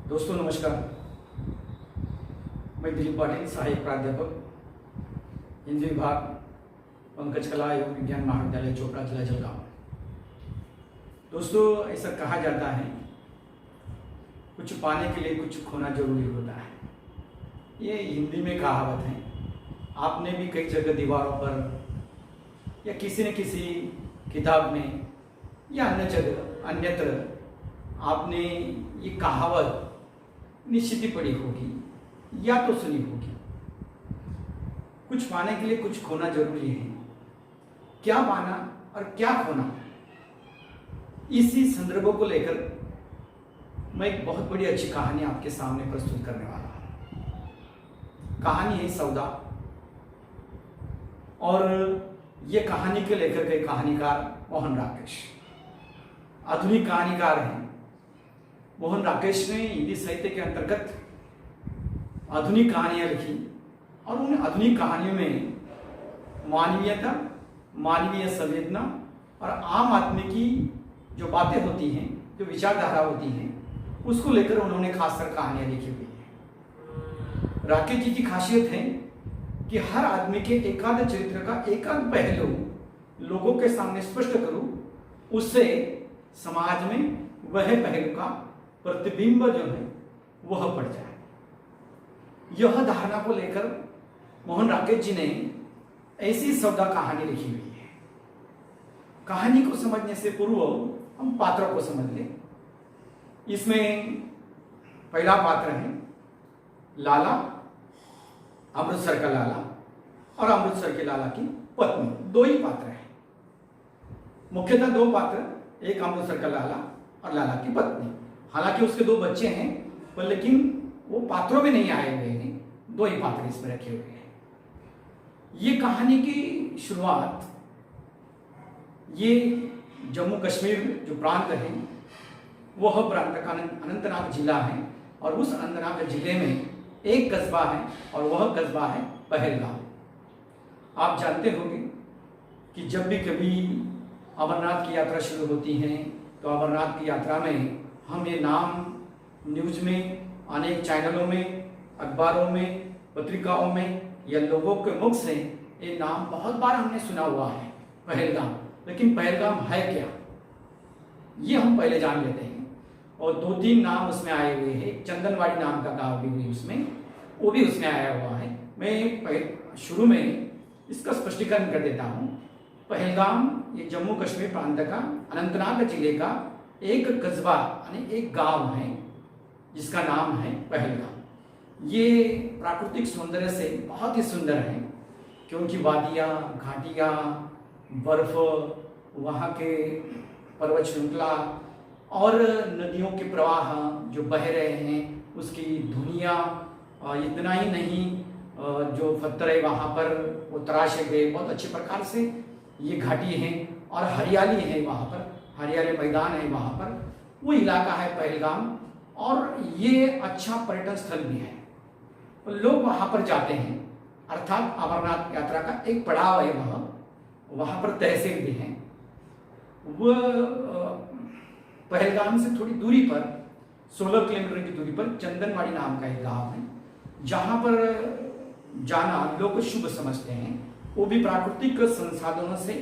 दोस्तों नमस्कार। मैं दिलीप पाटिल, सहायक प्राध्यापक, हिंदी विभाग, पंकज कला एवं विज्ञान महाविद्यालय चोपड़ा, जिला जलगांव। दोस्तों, ऐसा कहा जाता है कुछ पाने के लिए कुछ खोना जरूरी होता है। ये हिंदी में कहावत है। आपने भी कई जगह दीवारों पर या किसी न किसी किताब में या अन्य जगह अन्यत्र आपने ये कहावत निश्चित ही पढ़ी होगी या तो सुनी होगी। कुछ पाने के लिए कुछ खोना जरूरी है। क्या पाना और क्या खोना, इसी संदर्भों को लेकर मैं एक बहुत बड़ी अच्छी कहानी आपके सामने प्रस्तुत करने वाला हूं। कहानी है सौदा, और ये कहानी के लेखक है कहानीकार मोहन राकेश। आधुनिक कहानीकार हैं मोहन राकेश ने हिंदी साहित्य के अंतर्गत आधुनिक कहानियां लिखी, और उन आधुनिक कहानियों में मानवीयता, मानवीय संवेदना और आम आदमी की जो बातें होती हैं, जो विचारधारा होती हैं, उसको लेकर उन्होंने खासकर कहानियां लिखी हुई हैं। राकेश जी की खासियत है कि हर आदमी के एकाध चरित्र का एकाध पहलू लोगों के सामने स्पष्ट करूं, उससे समाज में वह पहलू का प्रतिबिंब जो है वह पड़ जाए। यह धारणा को लेकर मोहन राकेश जी ने ऐसी सौदा कहानी लिखी हुई है। कहानी को समझने से पूर्व हम पात्रों को समझ लें। इसमें पहला पात्र है लाला, अमृतसर का लाला और अमृतसर के लाला की पत्नी। दो ही पात्र हैं, मुख्यतः दो पात्र, एक अमृतसर का लाला और लाला की पत्नी। हालांकि उसके दो बच्चे हैं, पर लेकिन वो पात्रों में नहीं आए हुए हैं, दो ही पात्र इसमें रखे हुए हैं। ये कहानी की शुरुआत ये जम्मू कश्मीर जो प्रांत है, वह प्रांत का अनंतनाग जिला है, और उस अनंतनाग जिले में एक कस्बा है, और वह कस्बा है पहलगाम। आप जानते होंगे कि जब भी कभी अमरनाथ की यात्रा शुरू होती है, तो अमरनाथ की यात्रा में हम ये नाम न्यूज में, अनेक चैनलों में, अखबारों में, पत्रिकाओं में या लोगों के मुख से ये नाम बहुत बार हमने सुना हुआ है, पहलगाम। लेकिन पहलगाम है क्या, ये हम पहले जान लेते हैं। और दो तीन नाम उसमें आए हुए हैं। चंदनवाड़ी नाम का गांव भी हुई उसमें, वो भी उसमें आया हुआ है। मैं शुरू में इसका स्पष्टीकरण कर देता हूँ। पहलगाम ये जम्मू कश्मीर प्रांत का अनंतनाग जिले का एक कस्बा यानी एक गांव है, जिसका नाम है पहलगाम। ये प्राकृतिक सौंदर्य से बहुत ही सुंदर है, क्योंकि वादियाँ, घाटियाँ, बर्फ, वहाँ के पर्वत श्रृंखला और नदियों के प्रवाह जो बह रहे हैं, उसकी धुनियाँ, इतना ही नहीं, जो पत्थर है वहाँ पर वो तराशे गए बहुत अच्छे प्रकार से। ये घाटी है और हरियाली है, वहाँ पर हरियाली मैदान है, वहाँ पर वो इलाका है पहलगाम। और ये अच्छा पर्यटन स्थल भी है, लोग वहाँ पर जाते हैं। अर्थात अमरनाथ यात्रा का एक पड़ाव है वहाँ पर तहसील भी है। वह पहलगाम से थोड़ी दूरी पर 16 किलोमीटर की दूरी पर चंदनवाड़ी नाम का एक गांव है, जहाँ पर जाना लोग शुभ समझते हैं। वो भी प्राकृतिक संसाधनों से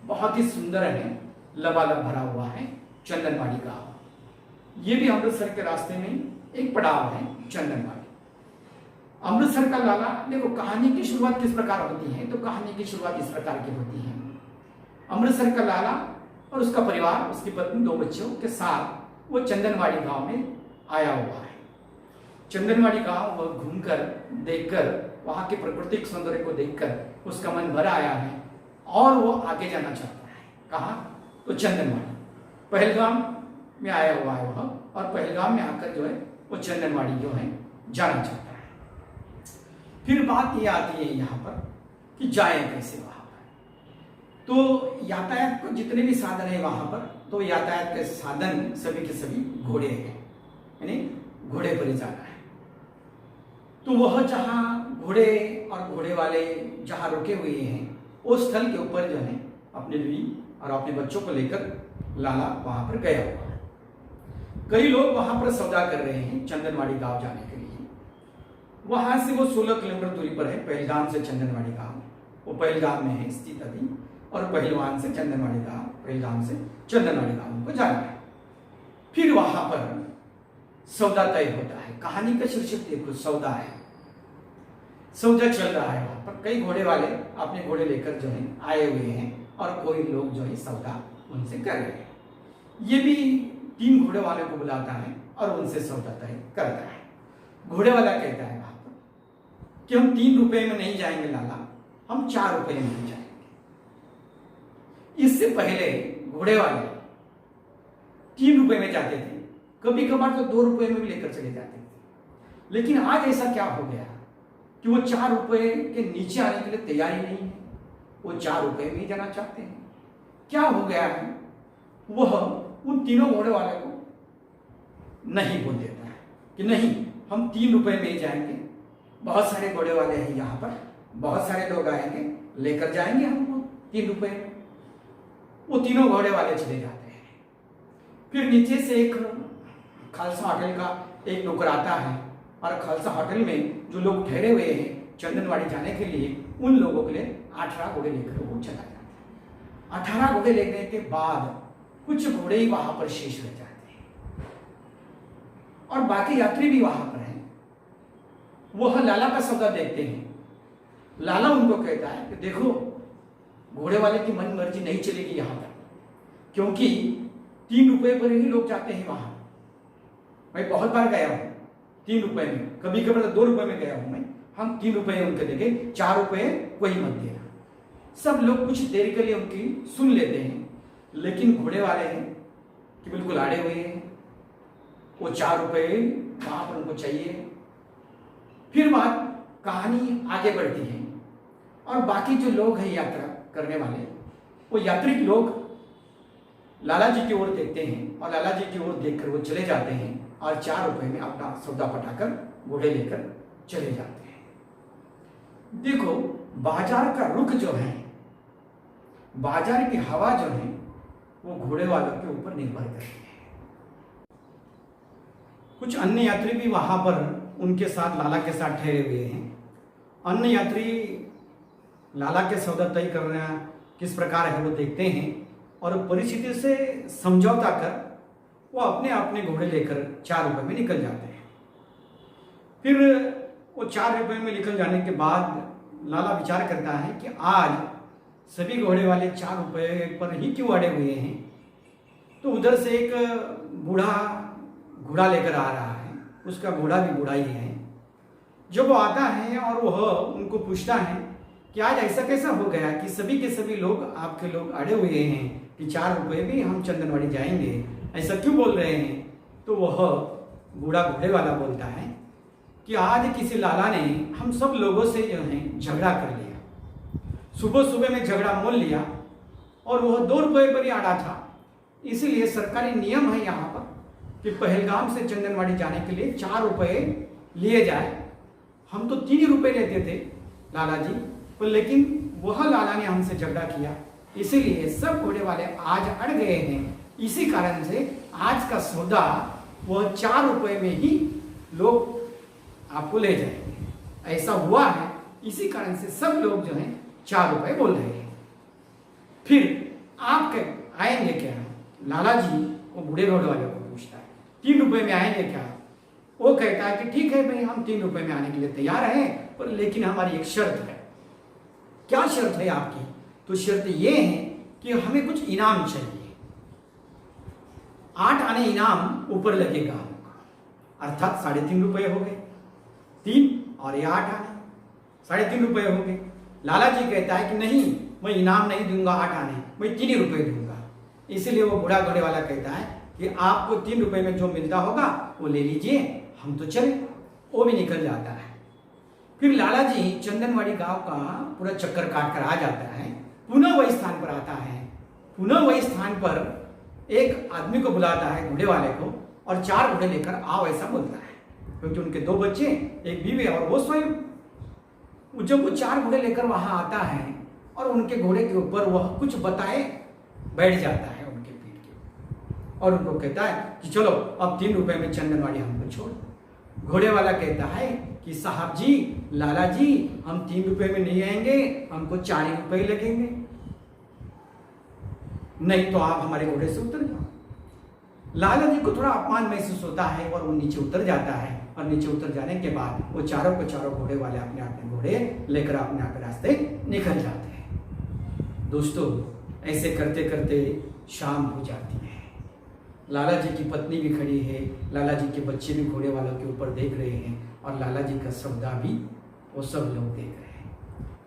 बहुत ही सुंदर है, लबालब भरा हुआ है चंदनवाड़ी गांव। ये भी अमृतसर के रास्ते में एक पड़ाव है चंदनवाड़ी। अमृतसर का लाला, देखो कहानी की शुरुआत किस प्रकार होती है, तो कहानी की शुरुआत इस प्रकार की होती है। अमृतसर का लाला और उसका परिवार, उसकी पत्नी, दो बच्चों के साथ वो चंदनवाड़ी गांव में आया हुआ है। चंदनवाड़ी गांव वह घूमकर, देखकर, वहां के प्राकृतिक सौंदर्य को देखकर उसका मन भर आया है, और वो आगे जाना चाहता है। कहाँ? तो चंदनवाड़ी, पहलगाम में आया हुआ है वह, और पहलगाम में आकर जो है वो चंदनवाड़ी जो है जाना चाहता है। फिर बात ये आती है यहाँ पर कि जाए कैसे वहाँ पर। तो यातायात को जितने भी साधन है वहाँ पर, तो यातायात के साधन सभी के सभी घोड़े हैं, यानी घोड़े पर ही जाना है। तो वह जहाँ घोड़े और घोड़े वाले जहाँ रुके हुए हैं, उस स्थल के ऊपर जो है अपने बीवी और अपने बच्चों को लेकर लाला वहाँ पर गया हुआ है। कई लोग वहां पर सौदा कर रहे हैं चंदनवाड़ी गांव जाने के लिए। वहां से वो 16 किलोमीटर दूरी पर है पहलगाम से चंदनवाड़ी गांव। वो पहलगाम में है स्थित अभी, और पहलवान से चंदनवाड़ी गांव, पहलगाम से चंदनवाड़ी गांव को जाना है। फिर वहां पर सौदा तय होता है। कहानी का शीर्षक देखो, सौदा है। सौदा चल रहा है वहां पर। कई घोड़े वाले अपने घोड़े लेकर जो है आए हुए हैं, और कोई लोग जो है सौदा उनसे कर रहे हैं। ये भी 3 घोड़े वाले को बुलाता है और उनसे सौदा तय करता है। घोड़े वाला कहता है वहां पर कि हम 3 रुपए में नहीं जाएंगे लाला, हम 4 रुपए में जाएंगे। इससे पहले घोड़े वाले 3 रुपए में जाते थे, कभी कभार तो 2 रुपए में भी लेकर चले जाते थे। लेकिन आज ऐसा क्या हो गया कि वो 4 रुपए के नीचे आने के लिए तैयार ही नहीं है। वो 4 रुपए में ही जाना चाहते हैं। क्या हो गया है, वह उन तीनों घोड़े वाले को नहीं बोल देता है कि नहीं, हम 3 रुपए में ही जाएंगे। बहुत सारे घोड़े वाले हैं यहाँ पर, बहुत सारे लोग आएंगे, लेकर जाएंगे हमको 3 रुपए में। वो तीनों घोड़े वाले चले जाते हैं। फिर नीचे से एक खालसा होटल का एक नौकर आता है, और खालसा होटल में जो लोग ठहरे हुए हैं चंदनवाड़ी जाने के लिए, उन लोगों के लिए 18 घोड़े लेकर वो चला जाता है। 18 घोड़े लेने के बाद कुछ घोड़े ही वहां पर शेष रह जाते हैं, और बाकी यात्री भी वहां पर हैं। वह लाला का सौदा देखते हैं। लाला उनको कहता है कि देखो, घोड़े वाले की मन मर्जी नहीं चलेगी यहां पर, क्योंकि 3 रुपए पर ही लोग जाते हैं वहां। मैं बहुत बार गया हूं 3 रुपए में, कभी कभी तो 2 रुपए में गया हूं मैं। हम 3 रुपए उनके देंगे, 4 रुपए कोई मत देना। सब लोग कुछ देर के लिए उनकी सुन लेते हैं, लेकिन घोड़े वाले हैं कि बिल्कुल आड़े हुए हैं। वो 4 रुपए वहां पर उनको चाहिए। फिर बात कहानी आगे बढ़ती है, और बाकी जो लोग हैं यात्रा करने वाले, वो यात्रिक लोग लाला जी की ओर देखते हैं, और लाला जी की ओर देखकर वो चले जाते हैं, और 4 रुपए में अपना सौदा पटाकर घोड़े लेकर चले जाते हैं। देखो, बाजार का रुख जो है, बाजार की हवा जो है, वो घोड़े वालों के ऊपर निर्भर करती है। कुछ अन्य यात्री भी वहां पर उनके साथ, लाला के साथ ठहरे हुए हैं। अन्य यात्री लाला के सौदा तय करना किस प्रकार है वो देखते हैं, और परिस्थिति से समझौता कर वो अपने अपने घोड़े लेकर 4 रुपए में निकल जाते हैं। फिर वो 4 रुपए में निकल जाने के बाद लाला विचार करता है कि आज सभी घोड़े वाले 4 रुपए पर ही क्यों अड़े हुए हैं। तो उधर से एक बूढ़ा घोड़ा लेकर आ रहा है, उसका घोड़ा भी बूढ़ा ही है। जब वो आता है और वह उनको पूछता है कि आज ऐसा कैसा हो गया कि सभी के सभी लोग, आपके लोग अड़े हुए हैं कि 4 रुपए भी हम चंदनवाड़ी जाएंगे, ऐसा क्यों बोल रहे हैं। तो वह बूढ़ा घोड़े वाला बोलता है कि आज किसी लाला ने हम सब लोगों से जो है झगड़ा कर लिया। सुबह सुबह में झगड़ा मोल लिया, और वह 2 रुपए पर ही अड़ा था। इसीलिए सरकारी नियम है यहाँ पर कि पहलगाम से चंदनवाड़ी जाने के लिए 4 रुपए लिए जाए। हम तो 3 रुपए लेते थे लाला जी, पर लेकिन वह लाला ने हमसे झगड़ा किया, इसीलिए सब घोड़े वाले आज अड़ गए हैं। इसी कारण से आज का सौदा वह 4 रुपए में ही लोग आपको ले जाएंगे। ऐसा हुआ है, इसी कारण से सब लोग जो है 4 रुपए बोल रहे हैं। फिर आप आएंगे क्या? लाला जी वो बूढ़े घोड़े वाले को पूछता है, 3 रुपए में आएंगे क्या? वो कहता है कि ठीक है भाई, हम 3 रुपए में आने के लिए तैयार हैं, पर लेकिन हमारी एक शर्त है। क्या शर्त है आपकी? तो शर्त ये है कि हमें कुछ इनाम चाहिए। 8 आने इनाम ऊपर लगेगा, अर्थात 3.5 रुपए हो गए। 3 और ये 8 आने, 3.5 रुपए हो गए। लाला जी कहता है कि नहीं, मैं इनाम नहीं दूंगा 8 आने, मैं 3 ही रुपए दूंगा। इसलिए वो बूढ़ा घोड़े वाला कहता है कि आपको 3 रुपए में जो मिलता होगा वो ले लीजिए, हम तो चले। वो भी निकल जाता है। फिर लाला जी चंदनवाड़ी गांव का पूरा चक्कर काट कर आ जाता है, पुनः वही स्थान पर आता है। पुनः वही स्थान पर एक आदमी को बुलाता है, घोड़े वाले को, और 4 घोड़े लेकर आओ ऐसा बोलता है, क्योंकि उनके 2 बच्चे, एक बीवी और वो स्वयं। जब वो 4 घोड़े लेकर वहां आता है और उनके घोड़े के ऊपर वह कुछ बताए बैठ जाता है उनके पीठ के। और उनको कहता है कि चलो अब 3 रुपए में चंदनवाड़ी हमको छोड़। घोड़े वाला कहता है कि साहब जी, लाला जी, हम 3 रुपए में नहीं आएंगे, हमको 4 रुपए लगेंगे, नहीं तो आप हमारे घोड़े से उतर जाओ। लाला जी को थोड़ा अपमान महसूस होता है और वो नीचे उतर जाता है, और नीचे उतर जाने के बाद वो चारों के चारों घोड़े वाले अपने अपने घोड़े लेकर अपने अपने रास्ते निकल जाते हैं। दोस्तों, ऐसे करते करते शाम हो जाती है। लाला जी की पत्नी भी खड़ी है, लाला जी के बच्चे भी घोड़े वालों के ऊपर देख रहे हैं, और लाला जी का सौदा भी वो सब लोग देख रहे हैं।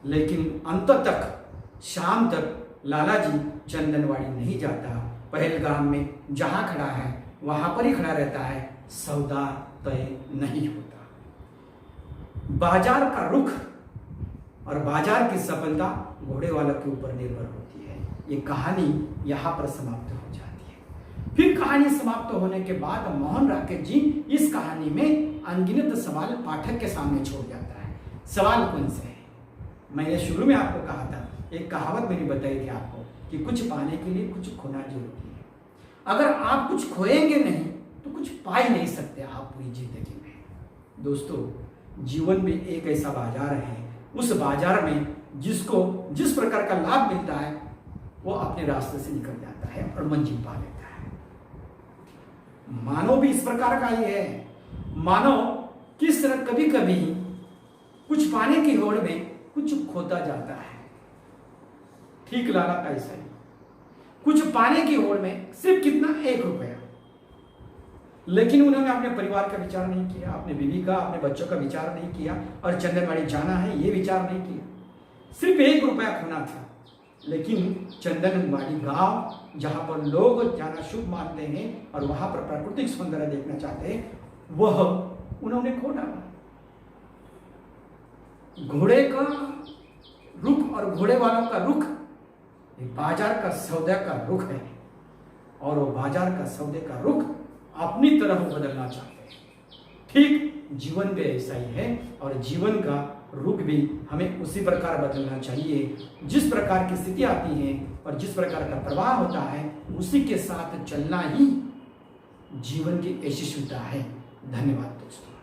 लेकिन अंत तक, शाम तक लाला जी चंदनवाड़ी नहीं जाता। पहलगाम में जहां खड़ा है वहां पर ही खड़ा रहता है, सौदा तय नहीं होता। बाजार का रुख और बाजार की सफलता घोड़े वालों के ऊपर निर्भर होती है। ये कहानी यहाँ पर समाप्त हो जाती है। फिर कहानी समाप्त होने के बाद मोहन राकेश जी इस कहानी में अनगिनत सवाल पाठक के सामने छोड़ जाता है। सवाल कौन से है? मैंने शुरू में आपको कहा था, एक कहावत मैंने बताई थी आपको कि कुछ पाने के लिए कुछ खोना जरूरी है। अगर आप कुछ खोएंगे नहीं तो कुछ पा ही नहीं सकते आप पूरी जिंदगी में। दोस्तों, जीवन में एक ऐसा बाजार है, उस बाजार में जिसको जिस प्रकार का लाभ मिलता है वो अपने रास्ते से निकल जाता है और मंजिल पा लेता है। मानव भी इस प्रकार का ही है। मानव किस तरह कभी कभी कुछ पाने की होड़ में कुछ खोता जाता है। ठीक लाला का ऐसा ही, कुछ पाने की होड़ में सिर्फ कितना, 1 रुपया, लेकिन उन्होंने अपने परिवार का विचार नहीं किया, अपने बीवी का, अपने बच्चों का विचार नहीं किया, और चंदनवाड़ी जाना है ये विचार नहीं किया। सिर्फ 1 रुपया खोना था, लेकिन चंदनवाड़ी गांव जहां पर लोग जाना शुभ मानते हैं और वहां पर प्राकृतिक सौंदर्य देखना चाहते हैं, वह उन्होंने खो डाला। घोड़े का रुख और घोड़े वालों का रुख बाजार का सौदे का रुख है, और वो बाजार का सौदे का रुख अपनी तरफ बदलना चाहते हैं। ठीक जीवन भी ऐसा ही है, और जीवन का रुख भी हमें उसी प्रकार बदलना चाहिए। जिस प्रकार की स्थिति आती है और जिस प्रकार का प्रवाह होता है, उसी के साथ चलना ही जीवन की यशस्विता है। धन्यवाद दोस्तों।